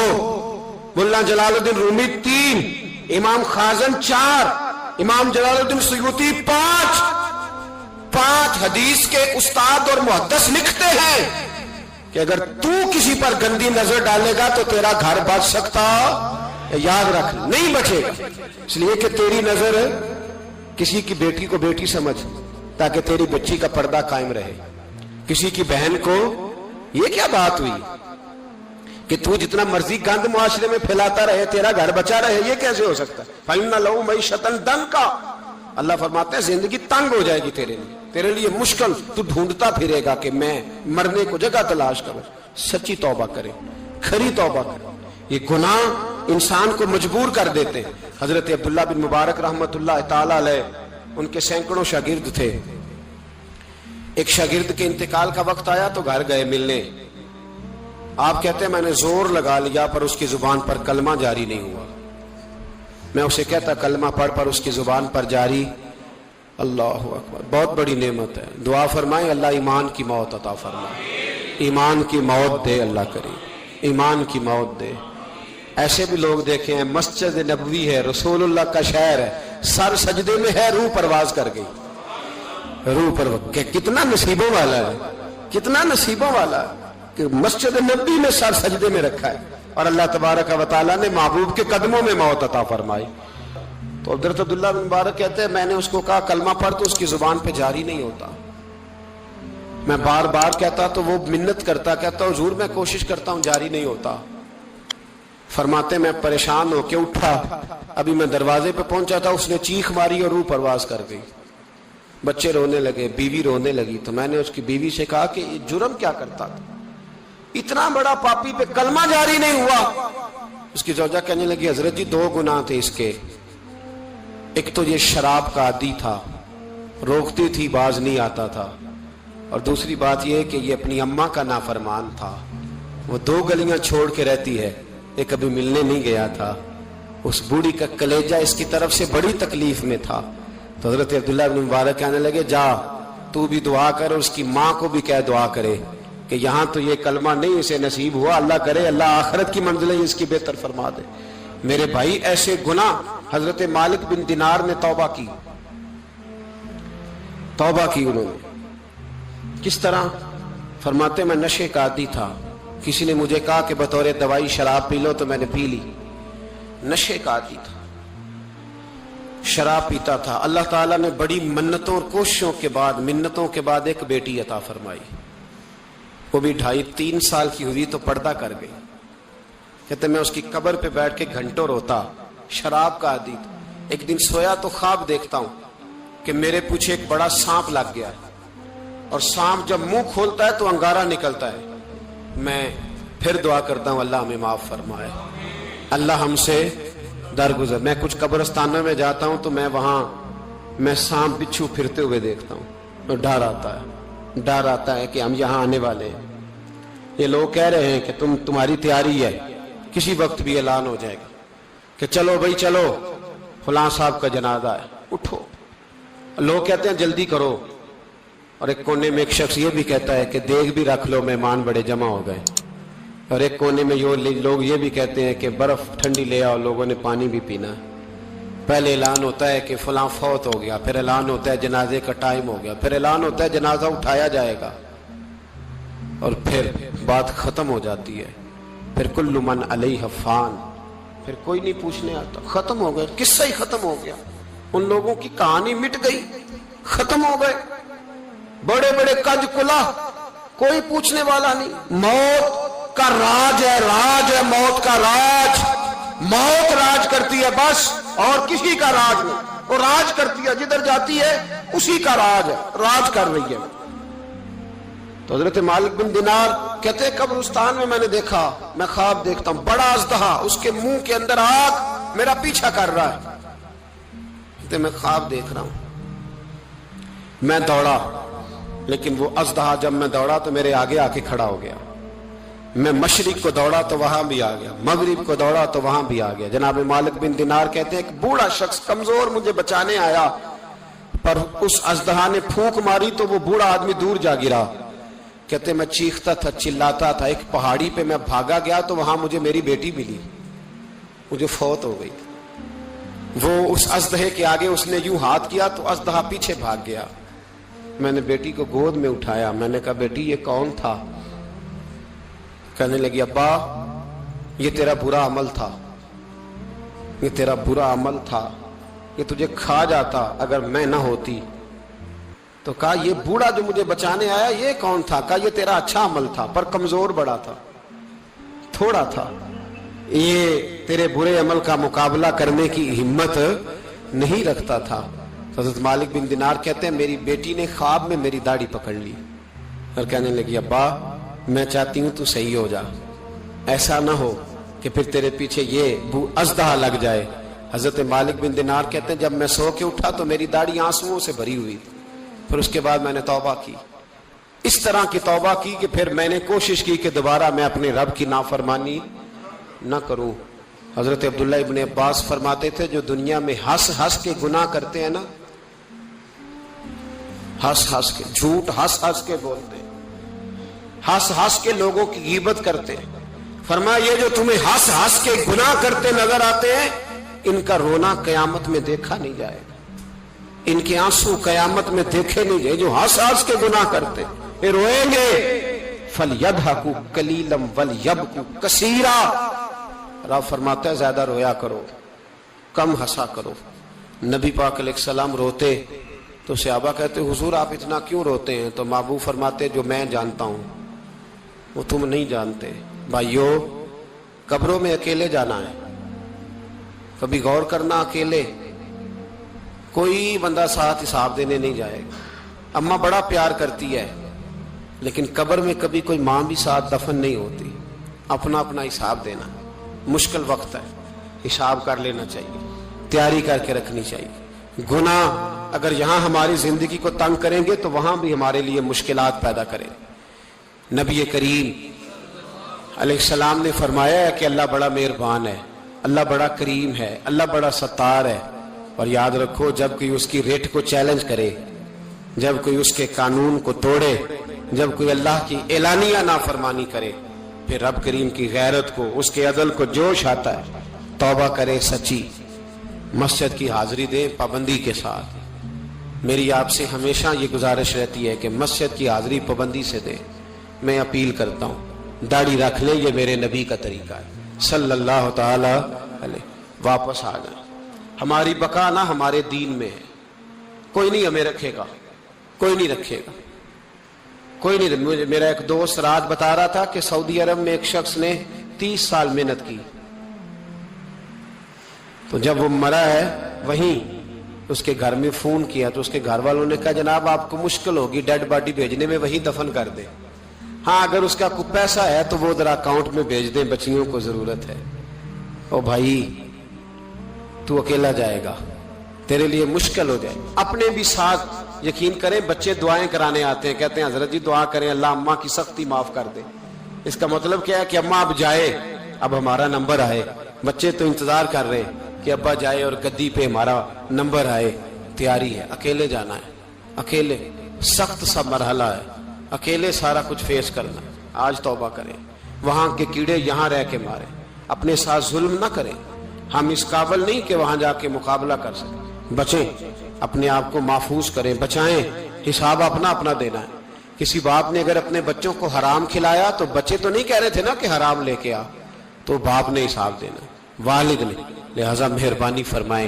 ملا جلال الدین رومی 3, امام خازن 4, امام جلال الدین سیوطی 5 حدیث کے استاد اور محدث لکھتے ہیں کہ اگر تو کسی پر گندی نظر ڈالے گا تو تیرا گھر بچ سکتا, یاد رکھ, نہیں بچے گا. اس لیے کہ تیری نظر کسی کی بیٹی کو بیٹی سمجھ, تاکہ تیری بچی کا پردہ قائم رہے. کسی کی بہن کو, یہ کیا بات ہوئی کہ تو جتنا مرضی گند معاشرے میں پھیلاتا رہے تیرا گھر بچا رہے, یہ کیسے ہو سکتا ہے؟ فَإِنَّ لَهُ مَعِيشَةً ضَنْكَ, اللہ فرماتے ہیں زندگی تنگ ہو جائے گی تیرے لیے مشکل. تو ڈھونڈتا پھرے گا کہ میں مرنے کو جگہ تلاش کروں. سچی توبہ کرے, کھری توبہ کرے. یہ گناہ انسان کو مجبور کر دیتے ہیں. حضرت عبداللہ بن مبارک رحمت اللہ تعالی علیہ, ان کے سینکڑوں شاگرد تھے. ایک شاگرد کے انتقال کا وقت آیا تو گھر گئے ملنے. آپ کہتے ہیں میں نے زور لگا لیا پر اس کی زبان پر کلمہ جاری نہیں ہوا. میں اسے کہتا کلمہ پڑھ پر اس کی زبان پر جاری. اللہ اکبر, بہت بڑی نعمت ہے. دعا فرمائیں اللہ ایمان کی موت عطا فرمائے, ایمان کی موت دے اللہ کریم, ایمان کی موت دے. ایسے بھی لوگ دیکھے ہیں, مسجد نبوی ہے, رسول اللہ کا شہر ہے, سر سجدے میں ہے, روح پرواز کر گئی. روح پرواز, کتنا نصیبوں والا ہے, کتنا نصیبوں والا ہے کہ مسجد نبوی میں سر سجدے میں رکھا ہے, اور اللہ تبارک و تعالیٰ نے محبوب کے قدموں میں موت عطا فرمائی. تو حضرت عبداللہ بن مبارک کہتے ہیں میں نے اس کو کہا کلمہ پڑھ, تو اس کی زبان پہ جاری نہیں ہوتا. میں بار بار کہتا تو وہ منت کرتا, کہتا حضور میں کوشش کرتا ہوں جاری نہیں ہوتا. فرماتے میں پریشان ہو کے اٹھا, ابھی میں دروازے پہ پہنچا تھا, اس نے چیخ ماری اور روح پرواز کر گئی. بچے رونے لگے, بیوی رونے لگی. تو میں نے اس کی بیوی سے کہا کہ یہ جرم کیا کرتا تھا, اتنا بڑا پاپی پہ کلمہ جاری نہیں ہوا. اس کی زوجہ کہنے لگی حضرت جی 2 گناہ تھے اس کے. ایک تو یہ شراب کا عادی تھا, روکتی تھی باز نہیں آتا تھا, اور دوسری بات یہ کہ یہ اپنی اماں کا نافرمان تھا. وہ 2 گلیاں چھوڑ کے رہتی ہے, یہ کبھی ملنے نہیں گیا تھا. اس بوڑھی کا کلیجہ اس کی طرف سے بڑی تکلیف میں تھا. تو حضرت عبداللہ بن مبارک کہنے لگے جا تو بھی دعا کر, اور اس کی ماں کو بھی کہہ دعا کرے کہ یہاں تو یہ کلمہ نہیں اسے نصیب ہوا, اللہ کرے اللہ آخرت کی منزلیں اس کی بہتر فرما دے. میرے بھائی ایسے گناہ حضرت مالک بن دینار نے توبہ کی انہوں نے. کس طرح؟ فرماتے میں نشے کا عادی تھا, کسی نے مجھے کہا کہ بطور دوائی شراب پی لو, تو میں نے پی لی. نشے کا عادی تھا, شراب پیتا تھا. اللہ تعالیٰ نے بڑی منتوں اور کوششوں کے بعد, منتوں کے بعد ایک بیٹی عطا فرمائی. وہ بھی 2.5-3 سال کی ہوئی تو پردہ کر گئی. کہتے میں اس کی قبر پہ بیٹھ کے گھنٹوں روتا. شراب کا عادی تھا. ایک دن سویا تو خواب دیکھتا ہوں کہ میرے پیچھے ایک بڑا سانپ لگ گیا, اور سانپ جب منہ کھولتا ہے تو انگارہ نکلتا ہے. میں پھر دعا کرتا ہوں اللہ ہمیں معاف فرمائے, اللہ ہم سے درگزر. میں کچھ قبرستانوں میں جاتا ہوں تو میں وہاں سانپ بچھو پھرتے ہوئے دیکھتا ہوں, اور ڈر آتا ہے کہ ہم یہاں آنے والے ہیں. یہ لوگ کہہ رہے ہیں کہ تمہاری تیاری ہے, کسی وقت بھی اعلان ہو جائے گا کہ چلو بھائی چلو فلاں صاحب کا جنازہ ہے, اٹھو. لوگ کہتے ہیں جلدی کرو, اور ایک کونے میں ایک شخص یہ بھی کہتا ہے کہ دیگ بھی رکھ لو مہمان بڑے جمع ہو گئے. اور ایک کونے میں لوگ یہ بھی کہتے ہیں کہ برف ٹھنڈی لے آؤ, لوگوں نے پانی بھی پینا. پہلے اعلان ہوتا ہے کہ فلاں فوت ہو گیا, پھر اعلان ہوتا ہے جنازے کا ٹائم ہو گیا, پھر اعلان ہوتا ہے جنازہ اٹھایا جائے گا, اور پھر بات ختم ہو جاتی ہے. پھر کل من علیہ فان, پھر کوئی نہیں پوچھنے آتا, ختم ہو گیا, قصہ ہی ختم ہو گیا. ان لوگوں کی کہانی مٹ گئی، ختم ہو گئے، بڑے بڑے کج کلا، کوئی پوچھنے والا نہیں۔ موت کا راج ہے، راج ہے موت کا راج، موت راج کرتی ہے بس، اور کسی کا راج نہیں۔ وہ راج کرتی ہے، جدھر جاتی ہے اسی کا راج ہے، راج کر رہی ہے۔ تو حضرت مالک بن دینار کہتے ہیں قبرستان میں میں نے دیکھا، میں خواب دیکھتا ہوں، بڑا اژدہا، اس کے منہ کے اندر آگ میرا پیچھا کر رہا ہے۔ کہتے میں خواب دیکھ رہا ہوں، میں دوڑا، لیکن وہ اژدہا جب میں دوڑا تو میرے آگے آ کے کھڑا ہو گیا۔ میں مشرق کو دوڑا تو وہاں بھی آ گیا، مغرب کو دوڑا تو وہاں بھی آ گیا۔ جناب مالک بن دینار کہتے ہیں ایک بوڑھا شخص کمزور مجھے بچانے آیا، پر اس اژدہا نے پھونک ماری تو وہ بوڑھا آدمی دور جا گرا۔ کہتے میں چیختا تھا، چلاتا تھا، ایک پہاڑی پہ میں بھاگا گیا تو وہاں مجھے میری بیٹی ملی، مجھے فوت ہو گئی۔ وہ اس اژدہے کے آگے اس نے یوں ہاتھ کیا تو اژدہا پیچھے بھاگ گیا۔ میں نے بیٹی کو گود میں اٹھایا، میں نے کہا بیٹی یہ کون تھا؟ کہنے لگی ابا یہ تیرا برا عمل تھا، یہ تیرا برا عمل تھا، یہ تجھے کھا جاتا اگر میں نہ ہوتی۔ تو کہا یہ بوڑھا جو مجھے بچانے آیا یہ کون تھا؟ کہا یہ تیرا اچھا عمل تھا، پر کمزور بڑا تھا، تھوڑا تھا، یہ تیرے برے عمل کا مقابلہ کرنے کی ہمت نہیں رکھتا تھا۔ حضرت مالک بن دینار کہتے ہیں میری بیٹی نے خواب میں میری داڑھی پکڑ لی اور کہنے لگی ابا میں چاہتی ہوں تو صحیح ہو جا، ایسا نہ ہو کہ پھر تیرے پیچھے یہ اژدہا لگ جائے۔ حضرت مالک بن دینار کہتے ہیں جب میں سو کے اٹھا تو میری داڑھی آنسوؤں سے بھری ہوئی تھی۔ پھر اس کے بعد میں نے توبہ کی، اس طرح کی توبہ کی کہ پھر میں نے کوشش کی کہ دوبارہ میں اپنے رب کی نافرمانی نہ کروں۔ حضرت عبداللہ ابن عباس فرماتے تھے جو دنیا میں ہنس ہنس کے گناہ کرتے ہیں نا، ہنس ہنس کے جھوٹ ہنس ہنس کے بولتے ہیں، ہنس ہنس کے لوگوں کی غیبت کرتے ہیں، فرمایا یہ جو تمہیں ہنس ہنس کے گناہ کرتے نظر آتے ہیں ان کا رونا قیامت میں دیکھا نہیں جائے گا، ان کے آنسو قیامت میں دیکھے نہیں جائے۔ جو ہنس ہنس کے گناہ کرتے یہ روئیں گے، فَلْيَضْحَكُوا قَلِيلًا وَلْيَبْكُوا كَثِيرًا۔ رب فرماتا ہے زیادہ رویا کرو، کم ہنسا کرو۔ نبی پاک علیہ السلام روتے تو صحابہ کہتے حضور آپ اتنا کیوں روتے ہیں؟ تو محبوب فرماتے جو میں جانتا ہوں وہ تم نہیں جانتے۔ بھائیو قبروں میں اکیلے جانا ہے، کبھی غور کرنا، اکیلے کوئی بندہ ساتھ حساب دینے نہیں جائے گا۔ اماں بڑا پیار کرتی ہے لیکن قبر میں کبھی کوئی ماں بھی ساتھ دفن نہیں ہوتی، اپنا اپنا حساب دینا مشکل وقت ہے، حساب کر لینا چاہیے، تیاری کر کے رکھنی چاہیے۔ گناہ اگر یہاں ہماری زندگی کو تنگ کریں گے تو وہاں بھی ہمارے لیے مشکلات پیدا کریں۔ نبی کریم علیہ السلام نے فرمایا ہے کہ اللہ بڑا مہربان ہے، اللہ بڑا کریم ہے، اللہ بڑا ستار ہے، اور یاد رکھو جب کوئی اس کی ریٹ کو چیلنج کرے، جب کوئی اس کے قانون کو توڑے، جب کوئی اللہ کی اعلانیہ نافرمانی کرے، پھر رب کریم کی غیرت کو، اس کے عدل کو جوش آتا ہے، توبہ کرے سچی، مسجد کی حاضری دے پابندی کے ساتھ۔ میری آپ سے ہمیشہ یہ گزارش رہتی ہے کہ مسجد کی حاضری پابندی سے دیں۔ میں اپیل کرتا ہوں داڑھی رکھ لیں، یہ میرے نبی کا طریقہ ہے صلی اللہ تعالی علیہ۔ واپس آ جائیں، ہماری بقا نہ ہمارے دین میں ہے، کوئی نہیں ہمیں رکھے گا، کوئی نہیں رکھے گا، کوئی نہیں۔ میرا ایک دوست رات بتا رہا تھا کہ سعودی عرب میں ایک شخص نے 30 سال محنت کی، تو جب وہ مرا ہے وہیں اس کے گھر میں فون کیا تو اس کے گھر والوں نے کہا جناب آپ کو مشکل ہوگی ڈیڈ باڈی بھیجنے میں، وہیں دفن کر دیں، ہاں اگر اس کا کوئی پیسہ ہے تو وہ ذرا اکاؤنٹ میں بھیج دیں، بچیوں کو ضرورت ہے۔ او بھائی تو اکیلا جائے گا، تیرے لیے مشکل ہو جائے۔ اپنے بھی ساتھ یقین کریں، بچے دعائیں کرانے آتے ہیں، کہتے ہیں حضرت جی دعا کریں اللہ اماں کی سختی معاف کر دے۔ اس کا مطلب کیا ہے کہ اماں اب جائے، اب ہمارا نمبر آئے۔ بچے تو انتظار کر رہے ہیں کہ ابا جائے اور گدی پہ ہمارا نمبر آئے۔ تیاری ہے، اکیلے جانا ہے، اکیلے سخت سا مرحلہ ہے، اکیلے سارا کچھ فیس کرنا۔ آج توبہ کریں، وہاں کے کیڑے یہاں رہ کے ماریں، اپنے ساتھ ظلم نہ کریں۔ ہم اس قابل نہیں کہ وہاں جا کے مقابلہ کر سکیں، بچیں، اپنے آپ کو محفوظ کریں، بچائیں، حساب اپنا اپنا دینا ہے۔ کسی باپ نے اگر اپنے بچوں کو حرام کھلایا تو بچے تو نہیں کہہ رہے تھے نا کہ حرام لے کے آ، تو باپ نے حساب دینا، والد نے۔ لہذا مہربانی فرمائیں،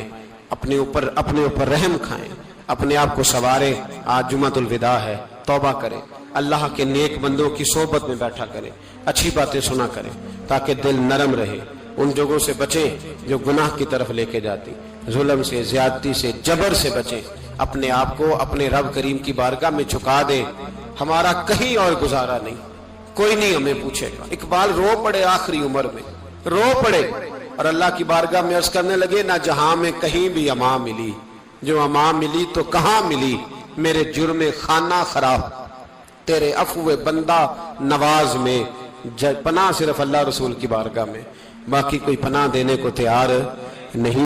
اپنے اوپر رحم کھائیں، اپنے آپ کو سنواریں. آج جمعۃ الوداع ہے، توبہ کریں، اللہ کے نیک بندوں کی صحبت میں بیٹھا کریں، اچھی باتیں سنا کریں تاکہ دل نرم رہے. ان جگہوں سے بچیں جو گناہ کی طرف لے کے جاتی، ظلم سے، زیادتی سے، جبر سے بچیں. اپنے آپ کو اپنے رب کریم کی بارگاہ میں جھکا دیں. ہمارا کہیں اور گزارا نہیں، کوئی نہیں ہمیں پوچھے گا. اقبال رو پڑے آخری عمر میں، رو پڑے اور اللہ کی بارگاہ میں عرض کرنے لگے نہ جہاں میں کہیں بھی امان ملی، جو امان ملی تو کہاں ملی، میرے جرم خانہ خراب تیرے عفو بندہ نواز میں. پناہ صرف اللہ رسول کی بارگاہ میں، باقی کوئی پناہ دینے کو تیار نہیں.